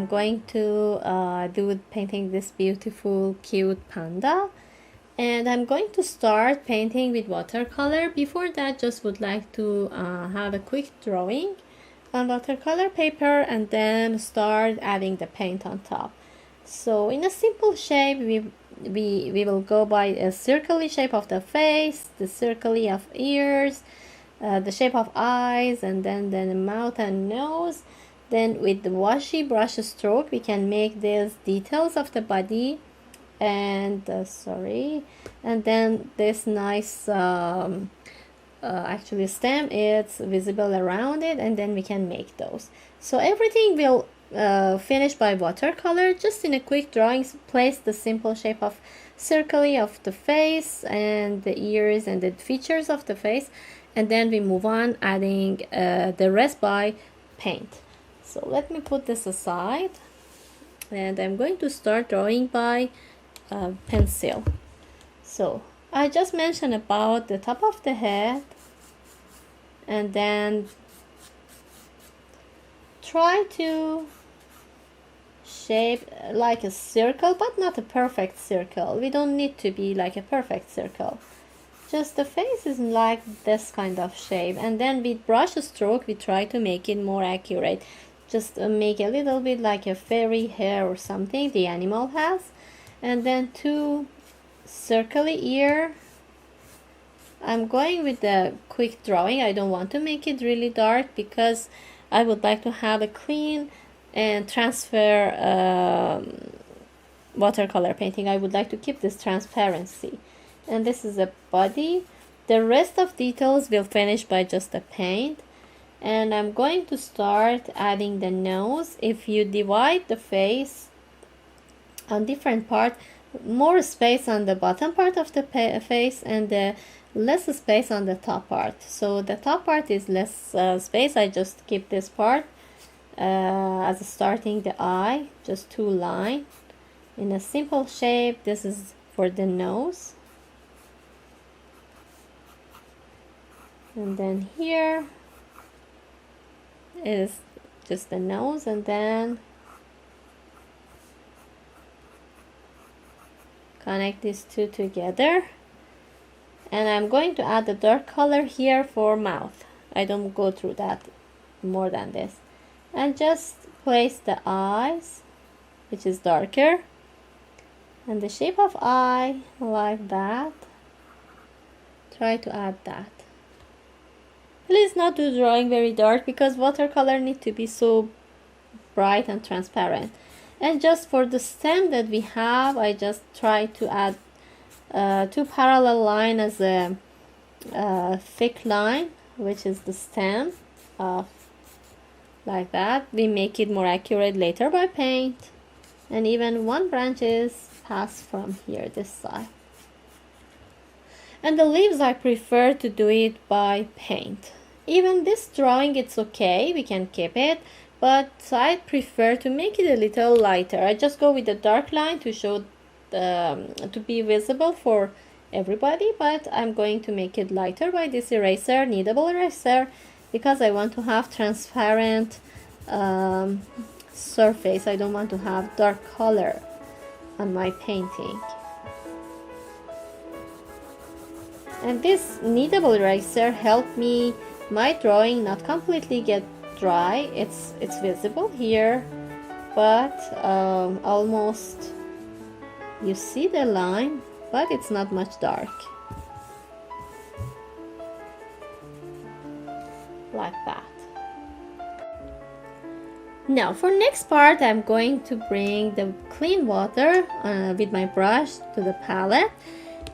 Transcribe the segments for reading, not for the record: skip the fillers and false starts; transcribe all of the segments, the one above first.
I'm going to do painting this beautiful cute panda, and I'm going to start painting with watercolor. Before that, just would like to have a quick drawing on watercolor paper and then start adding the paint on top. So in a simple shape, we will go by a circular shape of the face, the circle of ears, the shape of eyes, and then the mouth and nose. Then with the washy brush stroke, we can make these details of the body, and and then this nice actually stem, it's visible around it, and then we can make those. So everything will finish by watercolor. Just in a quick drawing, place the simple shape of circle of the face and the ears and the features of the face, and then we move on adding the rest by paint. So let me put this aside, and I'm going to start drawing by pencil. So I just mentioned about the top of the head, and then try to shape like a circle, but not a perfect circle. We don't need to be like a perfect circle. Just the face is like this kind of shape, and then with brush stroke we try to make it more accurate. Just make a little bit like a fairy hair or something the animal has, and then two circly ear. I'm going with the quick drawing. I don't want to make it really dark because I would like to have a clean and transfer watercolor painting. I would like to keep this transparency. And this is a body. The rest of details will finish by just the paint. And I'm going to start adding the nose. If you divide the face on different parts, more space on the bottom part of the face and the less space on the top part. So the top part is less space. I just keep this part as starting the eye, just two lines in a simple shape. This is for the nose, and then here is just the nose, and then connect these two together. And I'm going to add the dark color here for mouth. I don't go through that more than this. And just place the eyes, which is darker, and the shape of eye like that. Try to add that. Please not do drawing very dark because watercolor need to be so bright and transparent. And just for the stem that we have, I just try to add two parallel line as a thick line, which is the stem of like that. We make it more accurate later by paint, and even one branch is passed from here this side. And the leaves I prefer to do it by paint. Even this drawing, it's okay, we can keep it, but I prefer to make it a little lighter. I just go with the dark line to show to be visible for everybody, but I'm going to make it lighter by this eraser, kneadable eraser, because I want to have transparent surface. I don't want to have dark color on my painting. And this kneadable eraser helped me my drawing not completely get dry. It's visible here, but almost you see the line, but it's not much dark, like that. Now for next part, I'm going to bring the clean water with my brush to the palette.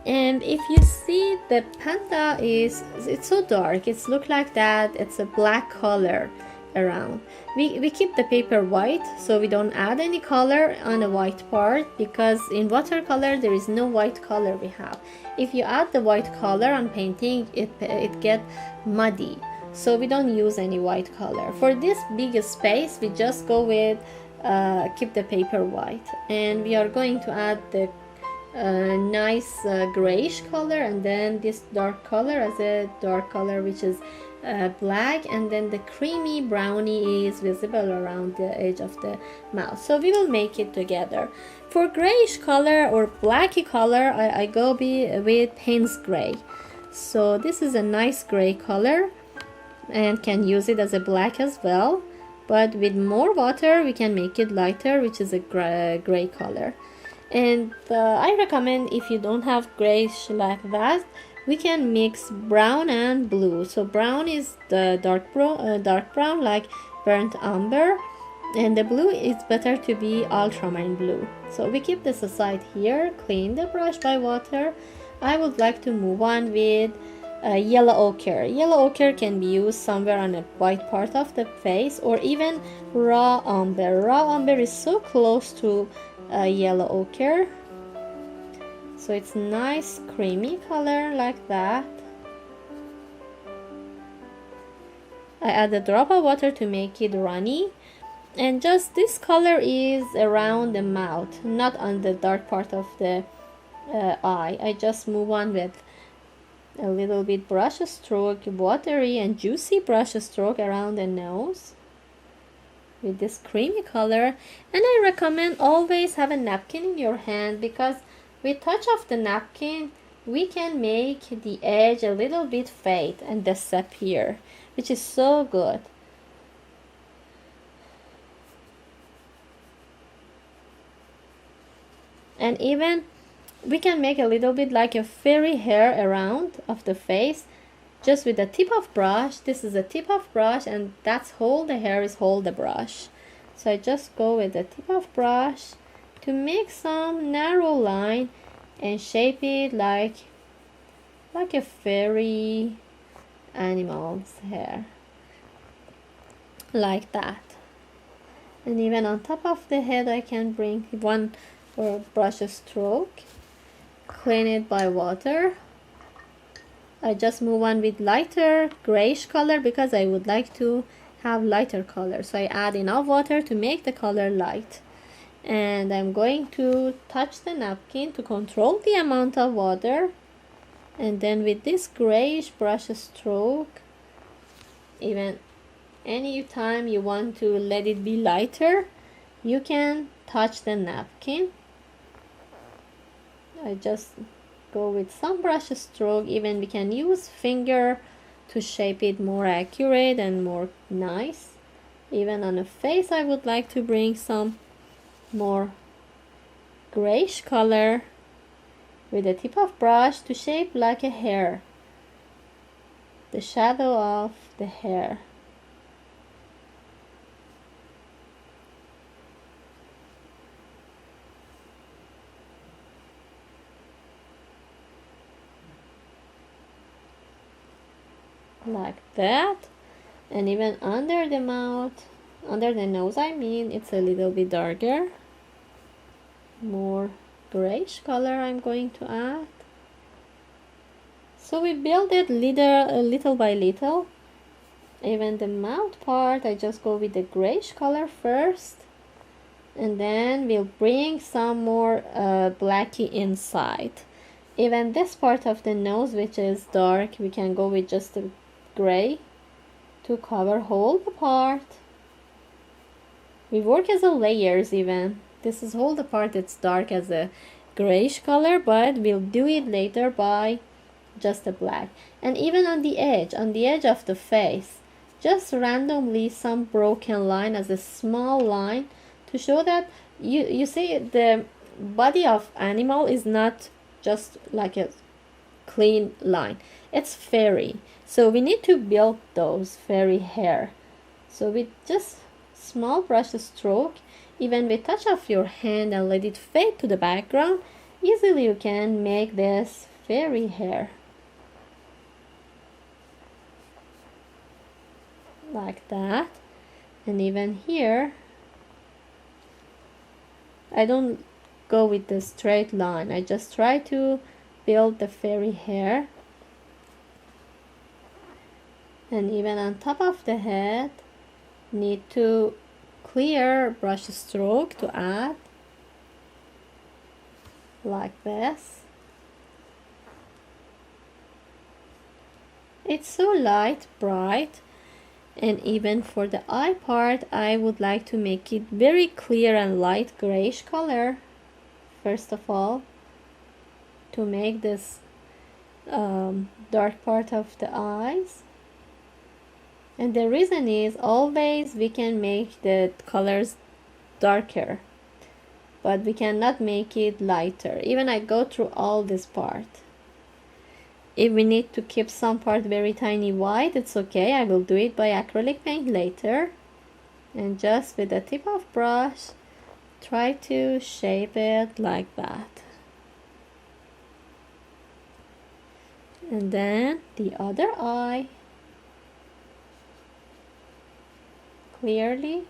And if you see, the panda it's so dark, it's look like that, it's a black color around. We keep the paper white, so we don't add any color on the white part, because in watercolor there is no white color we have. If you add the white color on painting, it get muddy, so we don't use any white color. For this big space, we just go with keep the paper white, and we are going to add the nice grayish color, and then this dark color as a dark color, which is black, and then the creamy brownie is visible around the edge of the mouth. So we will make it together. For grayish color or blacky color, I go with Payne's gray. So this is a nice gray color and can use it as a black as well, but with more water we can make it lighter, which is a gray color. And I recommend, if you don't have grayish like that, we can mix brown and blue. So brown is the dark brown like burnt umber, and the blue is better to be ultramarine blue. So we keep this aside here, clean the brush by water. I would like to move on with yellow ochre. Yellow ochre can be used somewhere on a white part of the face, or even raw umber. Raw umber is so close to yellow ochre, so it's nice creamy color like that. I add a drop of water to make it runny, and just this color is around the mouth, not on the dark part of the eye. I just move on with a little bit brush stroke, watery and juicy brush stroke around the nose with this creamy color. And I recommend always have a napkin in your hand, because with touch of the napkin we can make the edge a little bit fade and disappear, which is so good. And even we can make a little bit like a fairy hair around of the face, just with the tip of brush. This is a tip of brush, and that's hold the hair is hold the brush. So I just go with the tip of brush to make some narrow line and shape it like a fairy animal's hair, like that. And even on top of the head I can bring one brush stroke, clean it by water. I just move on with lighter grayish color because I would like to have lighter color, so I add enough water to make the color light. And I'm going to touch the napkin to control the amount of water, and then with this grayish brush stroke, even any time you want to let it be lighter, you can touch the napkin. I just go with some brush stroke. Even we can use finger to shape it more accurate and more nice. Even on the face I would like to bring some more grayish color with the tip of brush to shape like a hair, the shadow of the hair. Like that. And even under the mouth, under the nose I mean, it's a little bit darker, more grayish color I'm going to add. So we build it little by little. Even the mouth part I just go with the grayish color first, and then we'll bring some more blacky inside. Even this part of the nose, which is dark, we can go with just the gray to cover whole the part. We work as a layers. Even this is whole the part that's dark as a grayish color, but we'll do it later by just a black. And even on the edge of the face, just randomly some broken line as a small line to show that you see the body of animal is not just like a clean line, it's fairy. So we need to build those fairy hair. So with just small brush stroke, even with touch of your hand and let it fade to the background, easily you can make this fairy hair. Like that. And even here, I don't go with the straight line. I just try to build the fairy hair. And even on top of the head, need to clear brush stroke to add like this. it's so light, bright. And even for the eye part, I would like to make it very clear and light grayish color first of all, to make this dark part of the eyes. And the reason is, always we can make the colors darker, but we cannot make it lighter. Even I go through all this part. If we need to keep some part very tiny white, it's okay. I will do it by acrylic paint later. And just with the tip of brush, try to shape it like that. And then the other eye, clearly.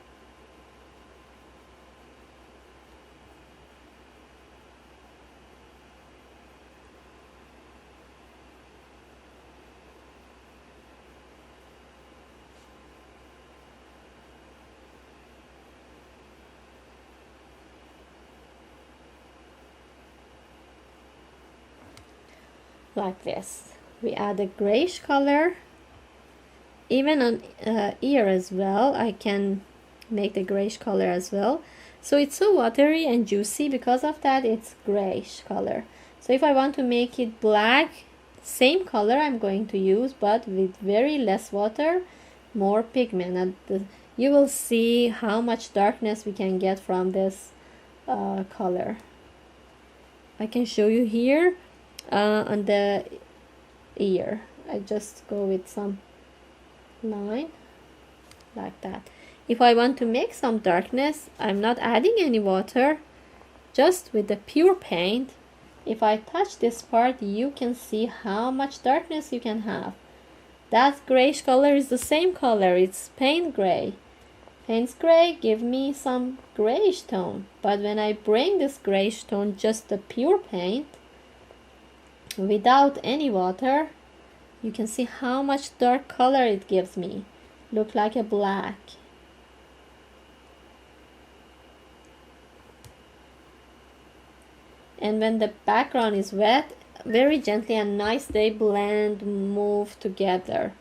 Like this. We add a grayish color. Even on ear as well, I can make the grayish color as well. So it's so watery and juicy, because of that it's grayish color. So if I want to make it black, same color I'm going to use, but with very less water, more pigment. And you will see how much darkness we can get from this color. I can show you here. On the ear, I just go with some line like that. If I want to make some darkness, I'm not adding any water, just with the pure paint. If I touch this part, you can see how much darkness you can have. That grayish color is the same color, it's paint gray. Paint's gray give me some grayish tone, but when I bring this grayish tone, just the pure paint, without any water, you can see how much dark color it gives me. Look like a black. And when the background is wet, very gently and nice, they blend, move together.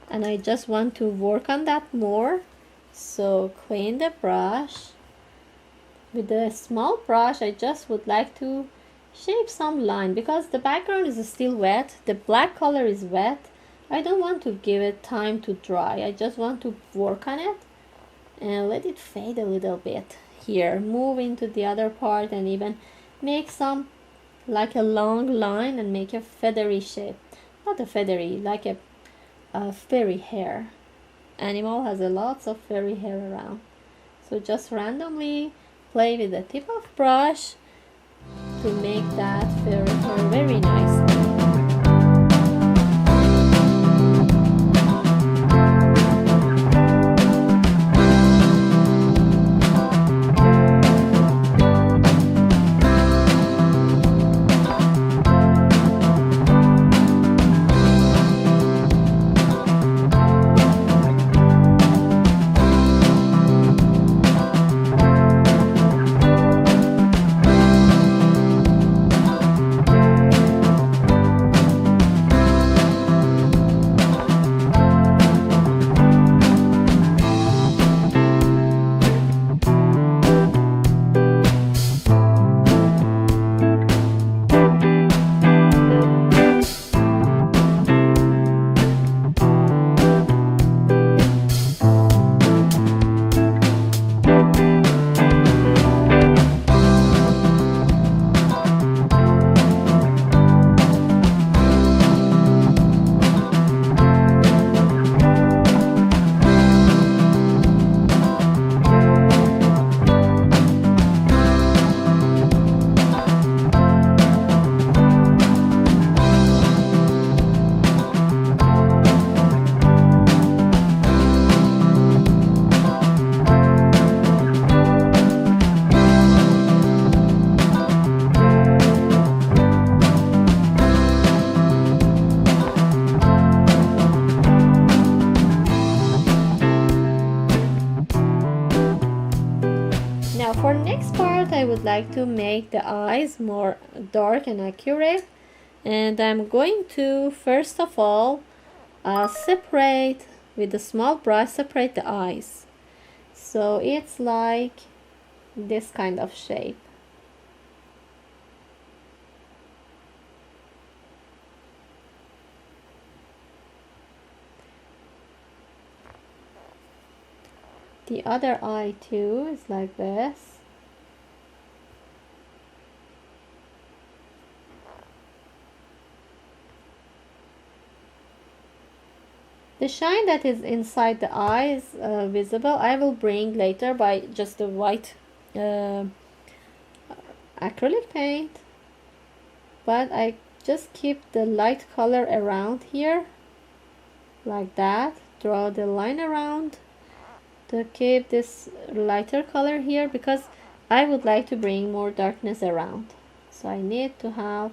And I just want to work on that more. So clean the brush. With a small brush, I just would like to shape some line, because the background is still wet, the black color is wet. I don't want to give it time to dry. I just want to work on it and let it fade a little bit. Here, move into the other part and even make some like a long line and make a feathery shape. Not a feathery, like a fairy hair. Animal has a lots of fairy hair around. So just randomly play with the tip of brush to make that fairy hair very nice. For next part, I would like to make the eyes more dark and accurate, and I'm going to first of all separate with the small brush, separate the eyes. So it's like this kind of shape. The other eye too is like this. The shine that is inside the eye is visible. I will bring later by just the white acrylic paint, but I just keep the light color around here like that. Draw the line around to keep this lighter color here because I would like to bring more darkness around. So I need to have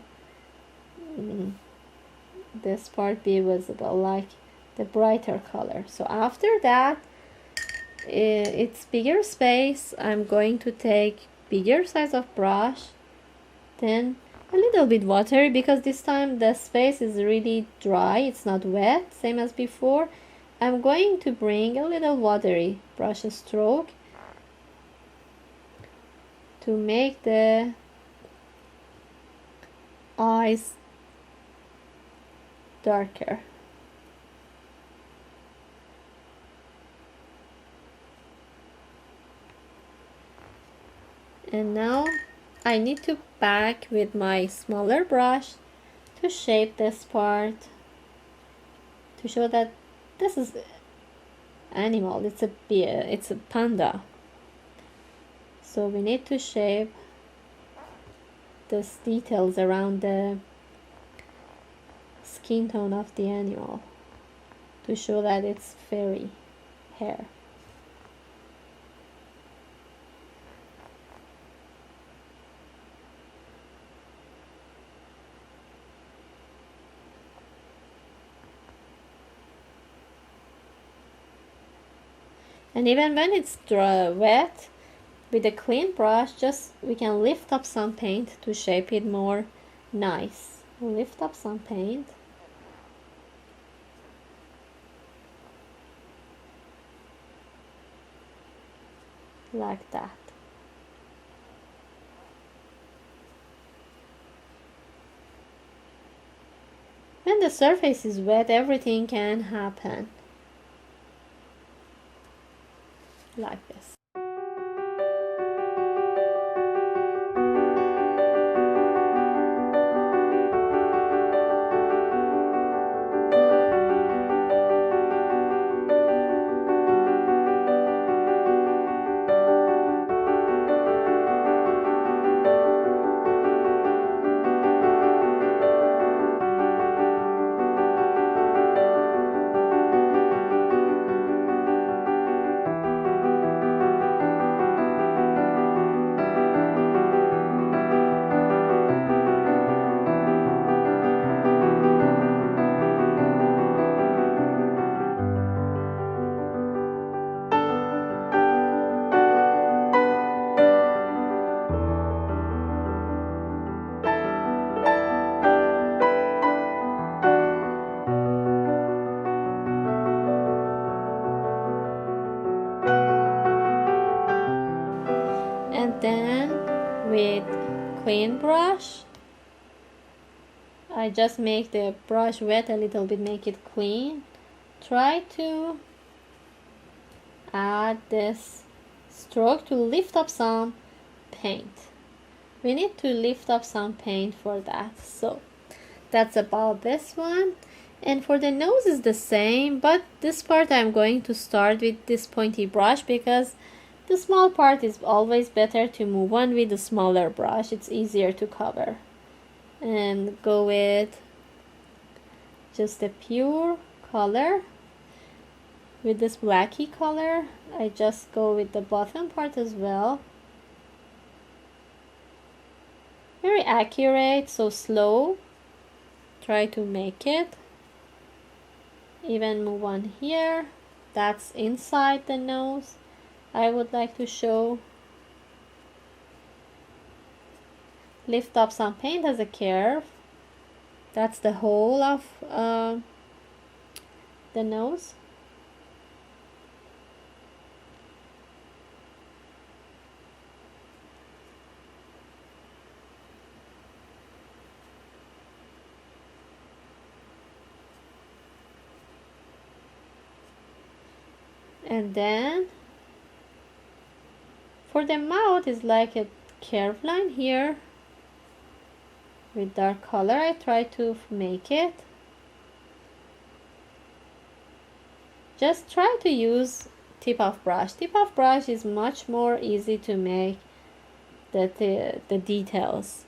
this part be visible, like the brighter color. So after that, it's bigger space. I'm going to take bigger size of brush, then a little bit watery because this time the space is really dry, it's not wet, same as before. I'm going to bring a little watery brush stroke to make the eyes darker. And now I need to back with my smaller brush to shape this part, to show that this is animal, it's a panda. So we need to shape these details around the skin tone of the animal to show that it's fairy hair. And even when it's wet, with a clean brush, just we can lift up some paint to shape it more nice. Lift up some paint. Like that. When the surface is wet, everything can happen. Like this. And then with clean brush, I just make the brush wet a little bit, make it clean. Try to add this stroke to lift up some paint. We need to lift up some paint for that. So that's about this one. And for the nose is the same, but this part I'm going to start with this pointy brush because the small part is always better to move on with the smaller brush. It's easier to cover. And go with just a pure color. With this blacky color, I just go with the bottom part as well. Very accurate, so slow. Try to make it. Even move on here. That's inside the nose. I would like to show. Lift up some paint as a curve. That's the whole of the nose. And then for the mouth is like a curved line here. With dark color I try to make it. Just try to use tip of brush. Tip of brush is much more easy to make the details.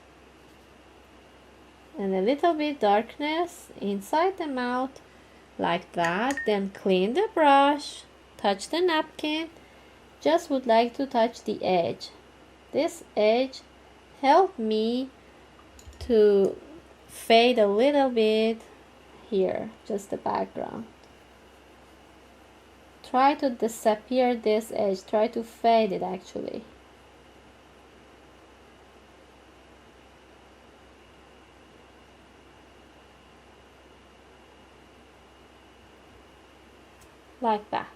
And a little bit darkness inside the mouth like that. Then clean the brush, touch the napkin. Just would like to touch the edge. This edge helped me to fade a little bit here, just the background. Try to disappear this edge, try to fade it actually. Like that.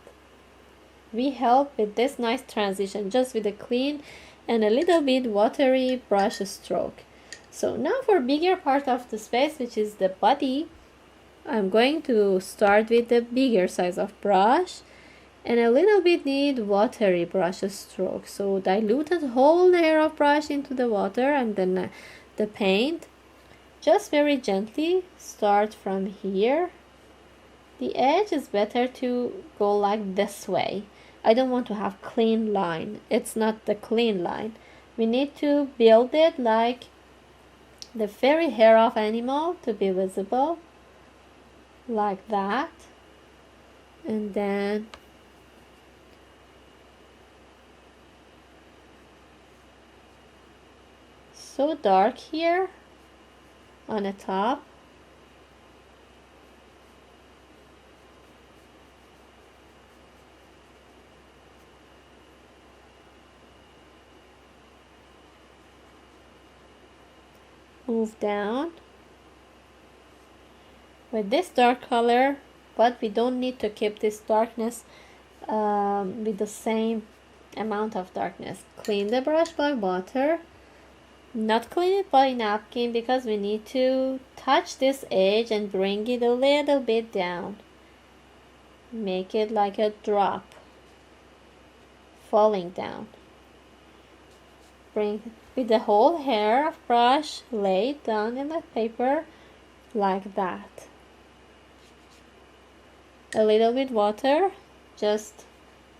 We help with this nice transition just with a clean and a little bit watery brush stroke. So now for bigger part of the space, which is the body, I'm going to start with the bigger size of brush and a little bit need watery brush stroke. So diluted whole layer of brush into the water and then the paint. Just very gently start from here. The edge is better to go like this way. I don't want to have clean line. It's not the clean line. We need to build it like the fairy hair of animal to be visible. Like that. And then so dark here on the top. Move down with this dark color, but we don't need to keep this darkness with the same amount of darkness. Clean the brush by water, not clean it by napkin, because we need to touch this edge and bring it a little bit down. Make it like a drop falling down. Bring with the whole hair of brush, lay it down in the paper like that. A little bit water, just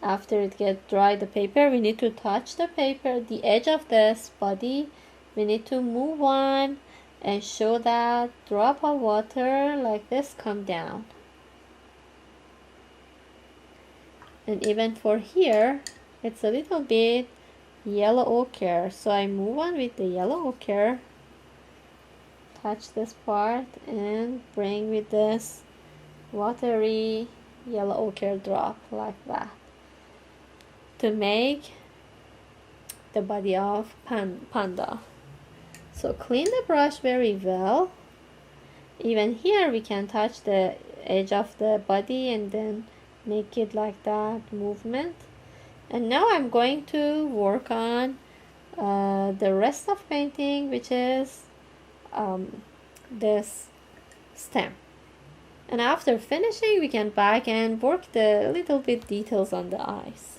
after it gets dry the paper, we need to touch the paper, the edge of this body. We need to move on and show that drop of water like this come down. And even for here, it's a little bit yellow ochre, so I move on with the yellow ochre, touch this part and bring with this watery yellow ochre drop like that to make the body of panda. So clean the brush very well. Even here we can touch the edge of the body and then make it like that movement. And now I'm going to work on the rest of painting, which is this stem. And after finishing, we can back and work the little bit details on the eyes.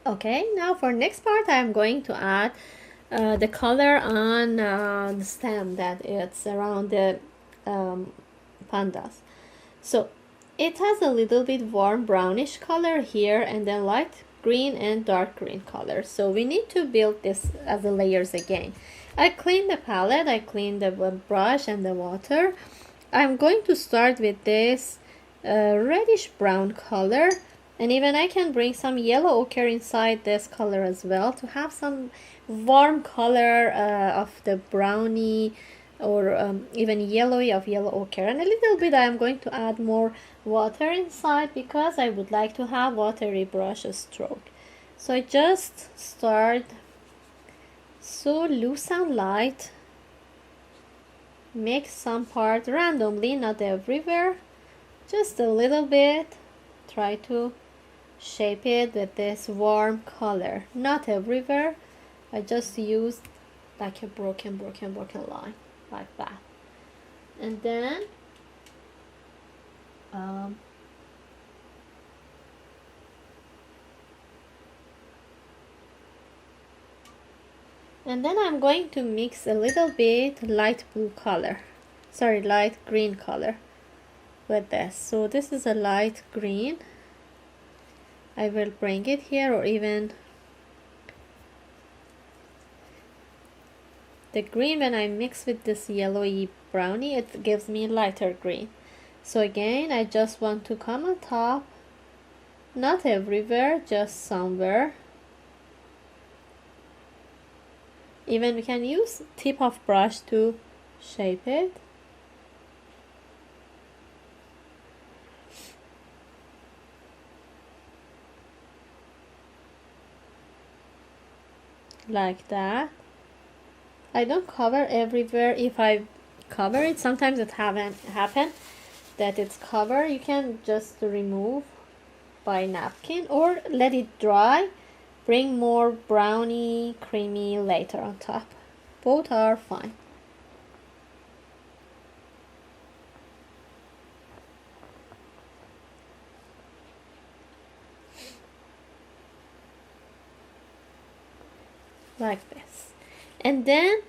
Okay, now for next part, I'm going to add the color on the stem that it's around the pandas. So it has a little bit warm brownish color here and then light green and dark green color. So we need to build this as the layers again. I cleaned the palette, I cleaned the brush and the water. I'm going to start with this reddish brown color, and even I can bring some yellow ochre inside this color as well to have some warm color of the brownie or even yellowy of yellow ochre. And a little bit I'm going to add more water inside because I would like to have watery brush stroke. So I just start so loose and light mix some part randomly, not everywhere, just a little bit. Try to shape it with this warm color, not everywhere. I just used like a broken line like that. And then I'm going to mix a little bit light green color with this. So this is a light green. I will bring it here, or even the green, when I mix with this yellowy brownie, it gives me lighter green. So again, I just want to come on top, not everywhere, just somewhere. Even we can use tip of brush to shape it. Like that. I don't cover everywhere. If I cover it, sometimes it happen that it's covered. You can just remove by napkin or let it dry. Bring more brownie, creamy later on top. Both are fine. Like this. And then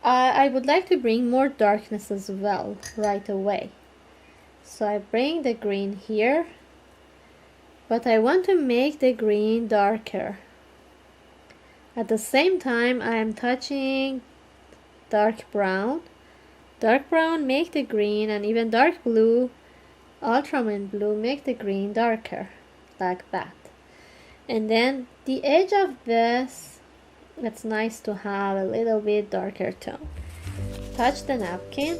I would like to bring more darkness as well right away. So I bring the green here, but I want to make the green darker. At the same time, I am touching dark brown. Dark brown make the green, and even dark blue, ultramarine blue, make the green darker, like that. And then the edge of this, it's nice to have a little bit darker tone. Touch the napkin.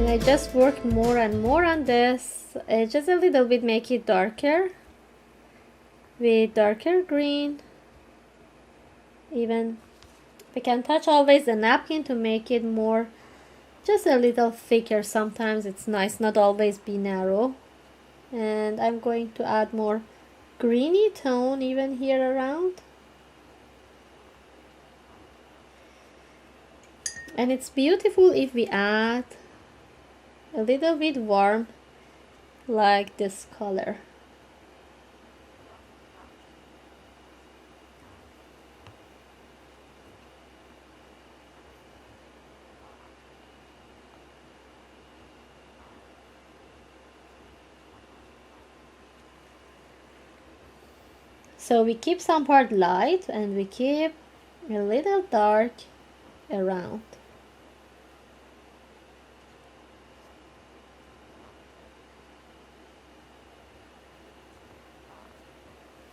I just work more and more on this, just a little bit, make it darker with darker green. Even we can touch always the napkin to make it more, just a little thicker. Sometimes it's nice not always be narrow. And I'm going to add more greeny tone even here around. And it's beautiful if we add a little bit warm like this color. So we keep some part light and we keep a little dark around.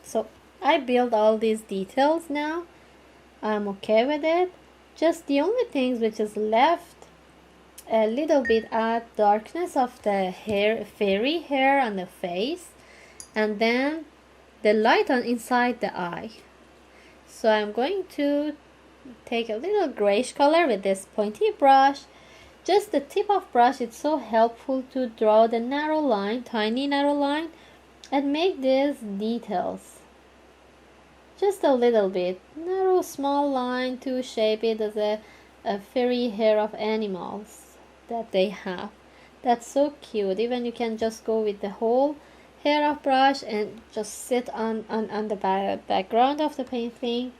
So I build all these details now. I'm okay with it. Just the only things which is left, a little bit add darkness of the hair, fairy hair on the face, and then the light on inside the eye. So I'm going to take a little grayish color with this pointy brush. Just the tip of brush, it's so helpful to draw the narrow line, tiny narrow line, and make these details. Just a little bit, narrow small line to shape it as a fairy hair of animals that they have. That's so cute. Even you can just go with the whole hair of brush and just sit on the background of the painting.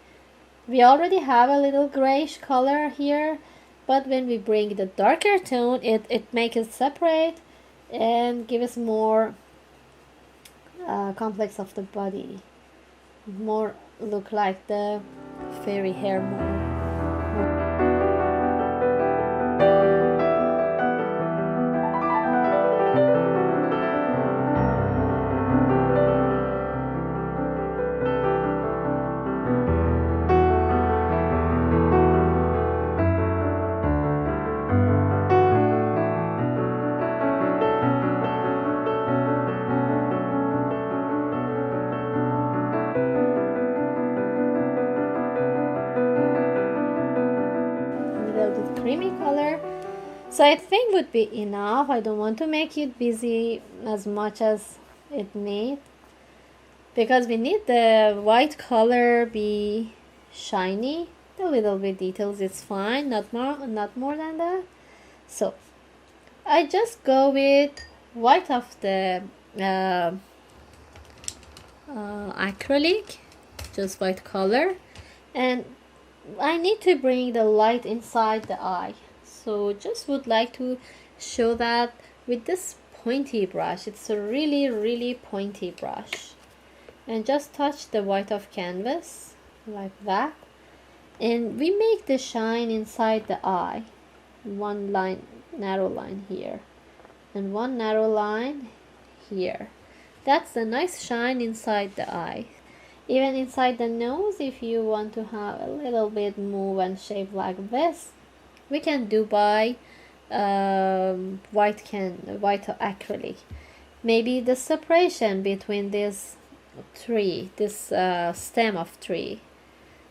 We already have a little grayish color here, but when we bring the darker tone, it makes it separate and give us more complex of the body, more look like the fairy hair more. Creamy color, so I think would be enough. I don't want to make it busy as much as it needs, because we need the white color be shiny. A little bit details, it's fine, not more than that. So I just go with white of the acrylic, just white color, and I need to bring the light inside the eye. So just would like to show that with this pointy brush. It's a really pointy brush, and just touch the white of canvas like that, and we make the shine inside the eye. One line, narrow line here, and one narrow line here. That's a nice shine inside the eye. Even inside the nose, if you want to have a little bit move and shape like this, we can do by white acrylic. Maybe the separation between this tree, this stem of tree,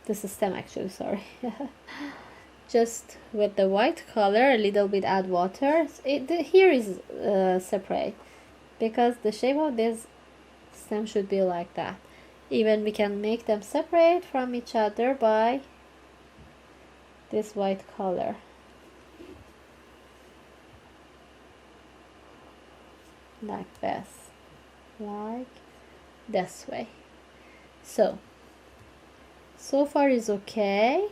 this is stem actually, sorry. Just with the white color, a little bit add water. Here is separate, because the shape of this stem should be like that. Even we can make them separate from each other by this white color, like this way. So far is okay.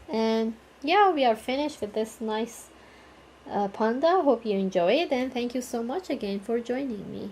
And yeah, we are finished with this nice panda. Hope you enjoy it, and thank you so much again for joining me.